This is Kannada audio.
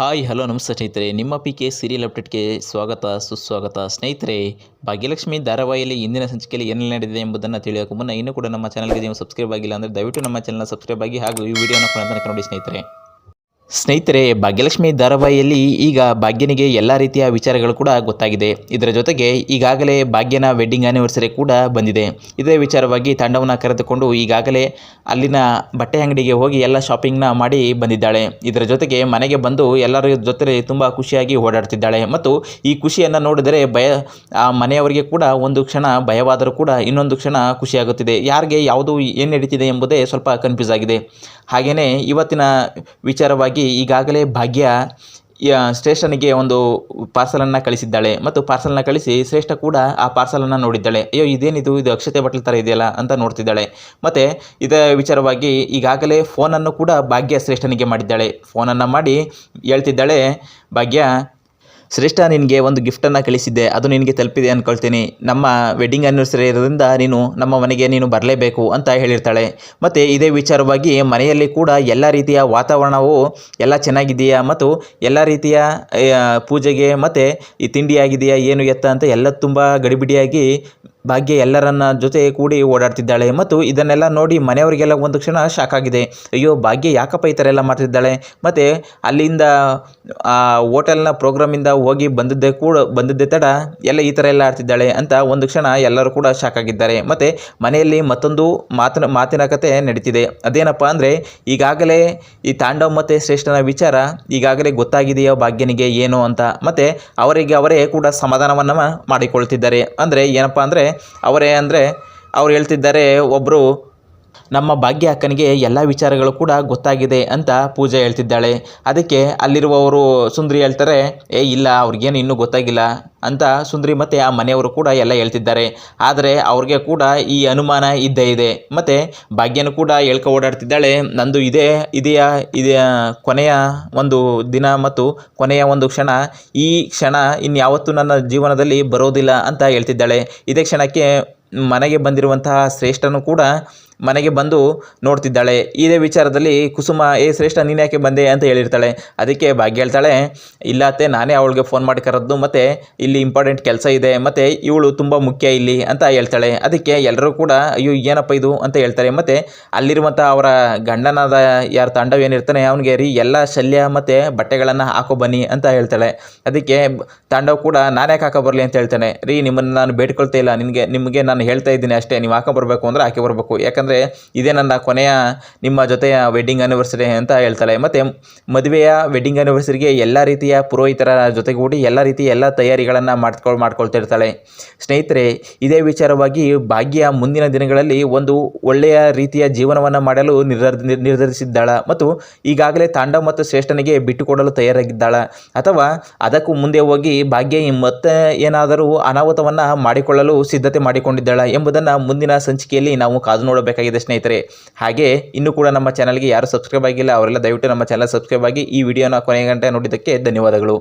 ಹಾಯ್ ಹಲೋ ನಮಸ್ತೆ ಸ್ನೇಹಿತರೆ, ನಿಮ್ಮ ಪಿ ಕೆ ಸೀರಿಯಲ್ ಅಪ್ಡೇಟ್ಗೆ ಸ್ವಾಗತ ಸುಸ್ವಾಗತ. ಸ್ನೇಹಿತರೆ, ಭಾಗ್ಯಲಕ್ಷ್ಮಿ ಧಾರಾವಾಹಿಯಲ್ಲಿ ಇಂದಿನ ಸಂಚಿಕೆಯಲ್ಲಿ ಏನೆಲ್ಲ ನಡೆದಿದೆ ಎಂಬುದನ್ನು ತಿಳಿಯೋಕೆ ಮುನ್ನ ಇನ್ನೂ ಕೂಡ ನಮ್ಮ ಚಾನಲ್ಗೆ ನೀವು ಸಬ್ಸ್ಕ್ರೈಬ್ ಆಗಿಲ್ಲ ಅಂದರೆ ದಯವಿಟ್ಟು ನಮ್ಮ ಚಾನಲ್ನ ಸಬ್ಸ್ಕ್ರೈಬ್ ಆಗಿ ಹಾಗೂ ಈ ವಿಡಿಯೋನ ಕೊನೆತನಕ ನೋಡಿ ಸ್ನೇಹಿತರೆ, ಭಾಗ್ಯಲಕ್ಷ್ಮಿ ಧಾರಾವಾಹಿಯಲ್ಲಿ ಈಗ ಭಾಗ್ಯನಿಗೆ ಎಲ್ಲ ರೀತಿಯ ವಿಚಾರಗಳು ಕೂಡ ಗೊತ್ತಾಗಿದೆ. ಇದರ ಜೊತೆಗೆ ಈಗಾಗಲೇ ಭಾಗ್ಯನ ವೆಡ್ಡಿಂಗ್ ಆ್ಯನಿವರ್ಸರಿ ಕೂಡ ಬಂದಿದೆ. ಇದೇ ವಿಚಾರವಾಗಿ ತಂಡವನ್ನು ಕರೆದುಕೊಂಡು ಈಗಾಗಲೇ ಅಲ್ಲಿನ ಬಟ್ಟೆ ಅಂಗಡಿಗೆ ಹೋಗಿ ಎಲ್ಲ ಶಾಪಿಂಗ್ನ ಮಾಡಿ ಬಂದಿದ್ದಾಳೆ. ಇದರ ಜೊತೆಗೆ ಮನೆಗೆ ಬಂದು ಎಲ್ಲರ ಜೊತೆ ತುಂಬ ಖುಷಿಯಾಗಿ ಓಡಾಡ್ತಿದ್ದಾಳೆ. ಮತ್ತು ಈ ಖುಷಿಯನ್ನು ನೋಡಿದರೆ ಆ ಮನೆಯವರಿಗೆ ಕೂಡ ಒಂದು ಕ್ಷಣ ಭಯವಾದರೂ ಕೂಡ ಇನ್ನೊಂದು ಕ್ಷಣ ಖುಷಿಯಾಗುತ್ತಿದೆ. ಯಾರಿಗೆ ಯಾವುದು ಏನು ನಡೀತಿದೆ ಎಂಬುದೇ ಸ್ವಲ್ಪ ಕನ್ಫ್ಯೂಸ್ ಆಗಿದೆ. ಹಾಗೆಯೇ ಇವತ್ತಿನ ವಿಚಾರವಾಗಿ ಈಗಾಗಲೇ ಭಾಗ್ಯ ಶ್ರೇಷ್ಠನಿಗೆ ಒಂದು ಪಾರ್ಸಲನ್ನು ಕಳಿಸಿದ್ದಾಳೆ ಮತ್ತು ಪಾರ್ಸಲನ್ನು ಕಳಿಸಿ ಶ್ರೇಷ್ಠ ಕೂಡ ಆ ಪಾರ್ಸಲನ್ನು ನೋಡಿದ್ದಾಳೆ. ಅಯ್ಯೋ ಇದೇನಿದು, ಇದು ಅಕ್ಷತೆ ಬಟ್ಲು ಥರ ಇದೆಯಲ್ಲ ಅಂತ ನೋಡ್ತಿದ್ದಾಳೆ. ಮತ್ತು ಇದರ ವಿಚಾರವಾಗಿ ಈಗಾಗಲೇ ಫೋನನ್ನು ಕೂಡ ಭಾಗ್ಯ ಶ್ರೇಷ್ಠನಿಗೆ ಮಾಡಿದ್ದಾಳೆ. ಫೋನನ್ನು ಮಾಡಿ ಹೇಳ್ತಿದ್ದಾಳೆ, ಭಾಗ್ಯ ಶ್ರೇಷ್ಠ ನಿನಗೆ ಒಂದು ಗಿಫ್ಟನ್ನು ಕಳಿಸಿದ್ದೆ, ಅದು ನಿನಗೆ ತಲುಪಿದೆ ಅಂದ್ಕೊಳ್ತೀನಿ. ನಮ್ಮ ವೆಡ್ಡಿಂಗ್ ಆ್ಯನಿವರ್ಸರಿ ಇರೋದ್ರಿಂದ ನೀನು ನಮ್ಮ ಮನೆಗೆ ಬರಲೇಬೇಕು ಅಂತ ಹೇಳಿರ್ತಾಳೆ. ಮತ್ತು ಇದೇ ವಿಚಾರವಾಗಿ ಮನೆಯಲ್ಲಿ ಕೂಡ ಎಲ್ಲ ರೀತಿಯ ವಾತಾವರಣವು ಎಲ್ಲ ಚೆನ್ನಾಗಿದೆಯಾ ಮತ್ತು ಎಲ್ಲ ರೀತಿಯ ಪೂಜೆಗೆ ಮತ್ತು ಈ ತಿಂಡಿ ಆಗಿದೆಯಾ ಏನು ಎತ್ತ ಅಂತ ಎಲ್ಲ ತುಂಬ ಗಡಿಬಿಡಿಯಾಗಿ ಭಾಗ್ಯ ಎಲ್ಲರನ್ನ ಜೊತೆ ಕೂಡಿ ಓಡಾಡ್ತಿದ್ದಾಳೆ. ಮತ್ತು ಇದನ್ನೆಲ್ಲ ನೋಡಿ ಮನೆಯವರಿಗೆಲ್ಲ ಒಂದು ಕ್ಷಣ ಶಾಕ್ ಆಗಿದೆ. ಅಯ್ಯೋ ಭಾಗ್ಯ ಯಾಕಪ್ಪ ಈ ಥರ ಎಲ್ಲ ಮಾಡ್ತಿದ್ದಾಳೆ, ಮತ್ತು ಅಲ್ಲಿಂದ ಆ ಹೋಟೆಲ್ನ ಪ್ರೋಗ್ರಾಮಿಂದ ಹೋಗಿ ಬಂದಿದ್ದೇ ತಡ ಎಲ್ಲ ಈ ಥರ ಎಲ್ಲ ಆಡ್ತಿದ್ದಾಳೆ ಅಂತ ಒಂದು ಕ್ಷಣ ಎಲ್ಲರೂ ಕೂಡ ಶಾಕ್ ಆಗಿದ್ದಾರೆ. ಮತ್ತು ಮನೆಯಲ್ಲಿ ಮತ್ತೊಂದು ಮಾತಿನ ಕತೆ ನಡೀತಿದೆ. ಅದೇನಪ್ಪ ಅಂದರೆ ಈಗಾಗಲೇ ಈ ತಾಂಡವ್ ಮತ್ತು ಶ್ರೇಷ್ಠನ ವಿಚಾರ ಈಗಾಗಲೇ ಗೊತ್ತಾಗಿದೆಯೋ ಭಾಗ್ಯನಿಗೆ ಏನು ಅಂತ. ಮತ್ತು ಅವರೇ ಕೂಡ ಸಮಾಧಾನವನ್ನು ಮಾಡಿಕೊಳ್ತಿದ್ದಾರೆ. ಅಂದರೆ ಏನಪ್ಪ ಅಂದರೆ ಅವ್ರು ಹೇಳ್ತಿದ್ದಾರೆ, ಒಬ್ಬರು ನಮ್ಮ ಭಾಗ್ಯ ಅಕ್ಕನಿಗೆ ಎಲ್ಲ ವಿಚಾರಗಳು ಕೂಡ ಗೊತ್ತಾಗಿದೆ ಅಂತ ಪೂಜೆ ಹೇಳ್ತಿದ್ದಾಳೆ. ಅದಕ್ಕೆ ಅಲ್ಲಿರುವವರು ಸುಂದ್ರಿ ಹೇಳ್ತಾರೆ, ಇಲ್ಲ ಅವ್ರಿಗೇನು ಇನ್ನೂ ಗೊತ್ತಾಗಿಲ್ಲ ಅಂತ ಸುಂದ್ರಿ ಮತ್ತು ಆ ಮನೆಯವರು ಕೂಡ ಎಲ್ಲ ಹೇಳ್ತಿದ್ದಾರೆ. ಆದರೆ ಅವ್ರಿಗೆ ಕೂಡ ಈ ಅನುಮಾನ ಇದ್ದೇ ಇದೆ. ಮತ್ತು ಭಾಗ್ಯನೂ ಕೂಡ ಓಡಾಡ್ತಿದ್ದಾಳೆ, ನಂದು ಇದೆಯಾ ಕೊನೆಯ ಒಂದು ದಿನ ಮತ್ತು ಕೊನೆಯ ಒಂದು ಕ್ಷಣ, ಈ ಕ್ಷಣ ಇನ್ಯಾವತ್ತೂ ನನ್ನ ಜೀವನದಲ್ಲಿ ಬರೋದಿಲ್ಲ ಅಂತ ಹೇಳ್ತಿದ್ದಾಳೆ. ಇದೇ ಕ್ಷಣಕ್ಕೆ ಮನೆಗೆ ಬಂದಿರುವಂತಹ ಶ್ರೇಷ್ಠನು ಕೂಡ ಮನೆಗೆ ಬಂದು ನೋಡ್ತಿದ್ದಾಳೆ. ಇದೇ ವಿಚಾರದಲ್ಲಿ ಕುಸುಮ, ಶ್ರೇಷ್ಠ ನೀನು ಯಾಕೆ ಬಂದೆ ಅಂತ ಹೇಳಿರ್ತಾಳೆ. ಅದಕ್ಕೆ ಭಾಗ್ಯ ಹೇಳ್ತಾಳೆ, ಇಲ್ಲ ಅತ್ತೆ, ನಾನೇ ಅವಳಿಗೆ ಫೋನ್ ಮಾಡಿ ಕರೆದು ಮತ್ತು ಇಲ್ಲಿ ಇಂಪಾರ್ಟೆಂಟ್ ಕೆಲಸ ಇದೆ ಮತ್ತು ಇವಳು ತುಂಬ ಮುಖ್ಯ ಇಲ್ಲಿ ಅಂತ ಹೇಳ್ತಾಳೆ. ಅದಕ್ಕೆ ಎಲ್ಲರೂ ಕೂಡ ಅಯ್ಯೋ ಏನಪ್ಪ ಇದು ಅಂತ ಹೇಳ್ತಾರೆ. ಮತ್ತು ಅಲ್ಲಿರುವಂಥ ಅವರ ಗಂಡನಾದ ಯಾರು ತಾಂಡವ್ ಏನಿರ್ತಾನೆ ಅವನಿಗೆ ಎಲ್ಲ ಶಲ್ಯ ಮತ್ತು ಬಟ್ಟೆಗಳನ್ನು ಹಾಕೋ ಬನ್ನಿ ಅಂತ ಹೇಳ್ತಾಳೆ. ಅದಕ್ಕೆ ತಾಂಡವ್ ಕೂಡ ನಾನು ಯಾಕೆ ಹಾಕೋ ಬರಲಿ ಅಂತ ಹೇಳ್ತಾನೆ. ನಿಮ್ಮನ್ನು ನಾನು ಬೇಡ್ಕೊಳ್ತಾ ಇಲ್ಲ, ನಿಮಗೆ ನಾನು ಹೇಳ್ತಾ ಇದ್ದೀನಿ ಅಷ್ಟೇ, ನೀವು ಹಾಕೋ ಬರಬೇಕು ಅಂದರೆ ಹಾಕಿ ಬರಬೇಕು, ಯಾಕಂದರೆ ಇದೇ ನನ್ನ ಕೊನೆಯ ನಿಮ್ಮ ಜೊತೆಯ ವೆಡ್ಡಿಂಗ್ ಆ್ಯನಿವರ್ಸರಿ ಅಂತ ಹೇಳ್ತಾಳೆ. ಮತ್ತು ಮದುವೆಯ ವೆಡ್ಡಿಂಗ್ ಆ್ಯನಿವರ್ಸರಿಗೆ ಎಲ್ಲ ರೀತಿಯ ಪುರೋಹಿತರ ಜೊತೆಗೂಡಿ ಎಲ್ಲ ತಯಾರಿಗಳನ್ನು ಮಾಡ್ಕೊಳ್ತಾ ಇರ್ತಾಳೆ. ಸ್ನೇಹಿತರೆ, ಇದೇ ವಿಚಾರವಾಗಿ ಭಾಗ್ಯ ಮುಂದಿನ ದಿನಗಳಲ್ಲಿ ಒಂದು ಒಳ್ಳೆಯ ರೀತಿಯ ಜೀವನವನ್ನು ಮಾಡಲು ನಿರ್ಧರಿಸಿದ್ದಾಳ. ಮತ್ತು ಈಗಾಗಲೇ ತಾಂಡವ್ ಮತ್ತು ಶ್ರೇಷ್ಠನಿಗೆ ಬಿಟ್ಟುಕೊಡಲು ತಯಾರಾಗಿದ್ದಾಳ, ಅಥವಾ ಅದಕ್ಕೂ ಮುಂದೆ ಹೋಗಿ ಭಾಗ್ಯ ಮತ್ತೆ ಏನಾದರೂ ಅನಾಹುತವನ್ನು ಮಾಡಿಕೊಳ್ಳಲು ಸಿದ್ಧತೆ ಮಾಡಿಕೊಂಡಿದ್ದಾಳ ಎಂಬುದನ್ನು ಮುಂದಿನ ಸಂಚಿಕೆಯಲ್ಲಿ ನಾವು ಕಾದು ನೋಡಬೇಕಾಗಿದೆ ಸ್ನೇಹಿತರೆ. ಹಾಗೆ ಇನ್ನೂ ಕೂಡ ನಮ್ಮ ಚಾನಲ್ಗೆ ಯಾರು ಸಬ್ಸ್ಕ್ರೈಬ್ ಆಗಿಲ್ಲ ಅವರೆಲ್ಲ ದಯವಿಟ್ಟು ನಮ್ಮ ಚಾನಲ್ ಸಬ್ಸ್ಕ್ರೈಬ್ ಆಗಿ ಈ ವಿಡಿಯೋನ ಕೊನೆಯ ಗಂಟೆ ನೋಡಿದ್ದಕ್ಕೆ ಧನ್ಯವಾದಗಳು.